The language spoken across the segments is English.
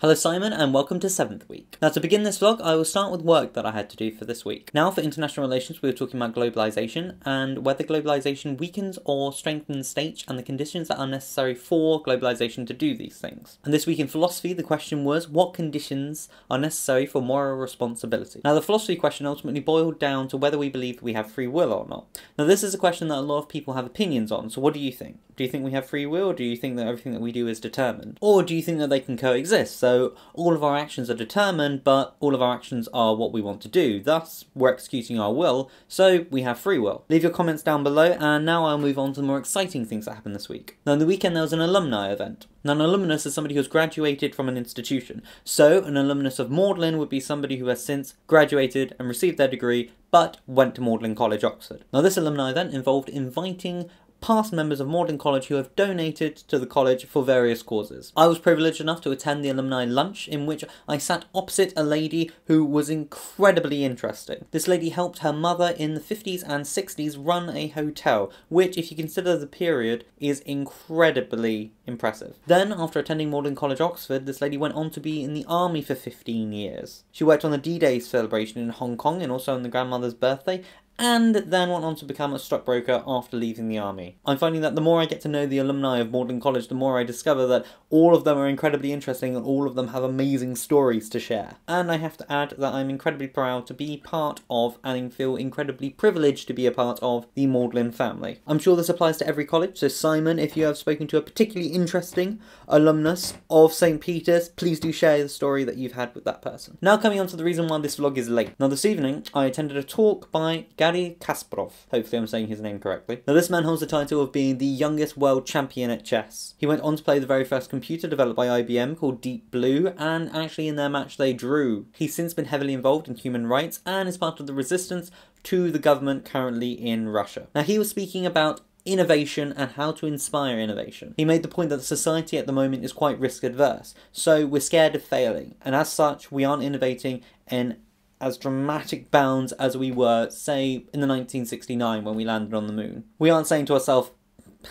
Hello Simon and welcome to 7th week. Now to begin this vlog I will start with work that I had to do for this week. Now for international relations we were talking about globalisation and whether globalisation weakens or strengthens states and the conditions that are necessary for globalisation to do these things. And this week in philosophy the question was what conditions are necessary for moral responsibility. Now the philosophy question ultimately boiled down to whether we believe we have free will or not. Now this is a question that a lot of people have opinions on, so what do you think? Do you think we have free will, or do you think that everything that we do is determined? Or do you think that they can coexist? So all of our actions are determined, but all of our actions are what we want to do. Thus, we're executing our will, so we have free will. Leave your comments down below, and now I'll move on to the more exciting things that happened this week. Now, on the weekend there was an alumni event. Now, an alumnus is somebody who has graduated from an institution. So, an alumnus of Magdalen would be somebody who has since graduated and received their degree, but went to Magdalen College, Oxford. Now, this alumni event involved inviting past members of Magdalen College who have donated to the college for various causes. I was privileged enough to attend the alumni lunch, in which I sat opposite a lady who was incredibly interesting. This lady helped her mother in the 50s and 60s run a hotel, which, if you consider the period, is incredibly impressive. Then, after attending Magdalen College, Oxford, this lady went on to be in the army for 15 years. She worked on the D-Day celebration in Hong Kong and also on the grandmother's birthday, and then went on to become a stockbroker after leaving the army. I'm finding that the more I get to know the alumni of Magdalen College, the more I discover that all of them are incredibly interesting and all of them have amazing stories to share. And I have to add that I'm incredibly proud to be part of and feel incredibly privileged to be a part of the Magdalen family. I'm sure this applies to every college, so Simon, if you have spoken to a particularly interesting alumnus of St. Peter's, please do share the story that you've had with that person. Now coming on to the reason why this vlog is late. Now this evening I attended a talk by Garry Kasparov. Hopefully I'm saying his name correctly. Now this man holds the title of being the youngest world champion at chess. He went on to play the very first computer developed by IBM called Deep Blue, and actually in their match they drew. He's since been heavily involved in human rights and is part of the resistance to the government currently in Russia. Now he was speaking about innovation and how to inspire innovation. He made the point that the society at the moment is quite risk adverse, so we're scared of failing, and as such we aren't innovating in as dramatic bounds as we were, say, in the 1969 when we landed on the moon. We aren't saying to ourselves,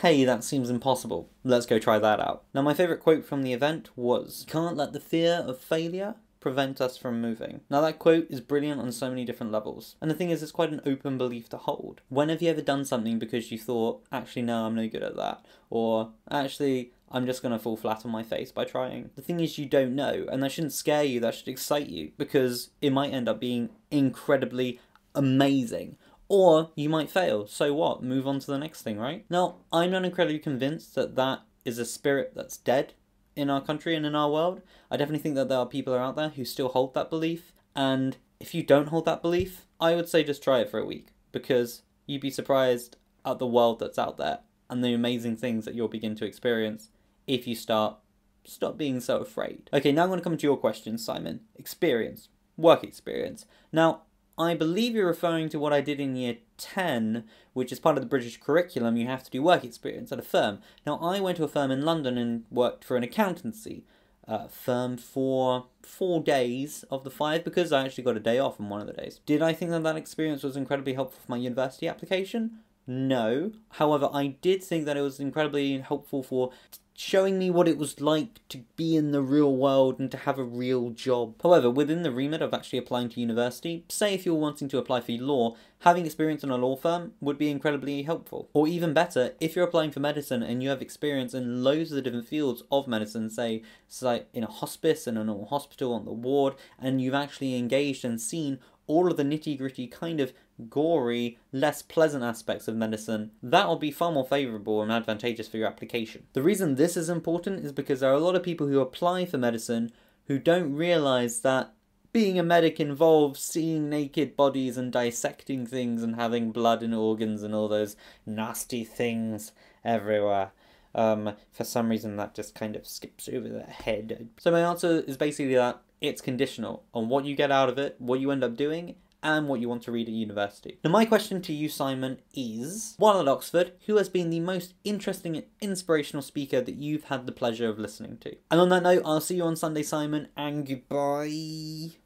hey, that seems impossible, let's go try that out. Now my favourite quote from the event was, "Can't let the fear of failure prevent us from moving." Now that quote is brilliant on so many different levels. And the thing is, it's quite an open belief to hold. When have you ever done something because you thought, actually no, I'm no good at that, or actually I'm just going to fall flat on my face by trying? The thing is, you don't know, and that shouldn't scare you, that should excite you, because it might end up being incredibly amazing. Or you might fail, so what? Move on to the next thing, right? Now, I'm not incredibly convinced that that is a spirit that's dead in our country and in our world. I definitely think that there are people out there who still hold that belief, and if you don't hold that belief, I would say just try it for a week, because you'd be surprised at the world that's out there and the amazing things that you'll begin to experience if you stop being so afraid. Okay, now I'm going to come to your question, Simon. Experience. Work experience. Now, I believe you're referring to what I did in year 10, which is part of the British curriculum. You have to do work experience at a firm. Now, I went to a firm in London and worked for an accountancy firm for 4 days of the 5, because I actually got a day off on one of the days. Did I think that that experience was incredibly helpful for my university application? No. However, I did think that it was incredibly helpful for showing me what it was like to be in the real world and to have a real job. However, within the remit of actually applying to university, say if you're wanting to apply for law, having experience in a law firm would be incredibly helpful. Or even better, if you're applying for medicine and you have experience in loads of the different fields of medicine, say in a hospice, in a normal hospital, on the ward, and you've actually engaged and seen all of the nitty-gritty kind of gory, less pleasant aspects of medicine, that will be far more favourable and advantageous for your application. The reason this is important is because there are a lot of people who apply for medicine who don't realise that being a medic involves seeing naked bodies and dissecting things and having blood and organs and all those nasty things everywhere. For some reason that just kind of skips over their head. So my answer is basically that it's conditional on what you get out of it, what you end up doing, and what you want to read at university. Now my question to you, Simon, is, while at Oxford, who has been the most interesting and inspirational speaker that you've had the pleasure of listening to? And on that note, I'll see you on Sunday, Simon, and goodbye.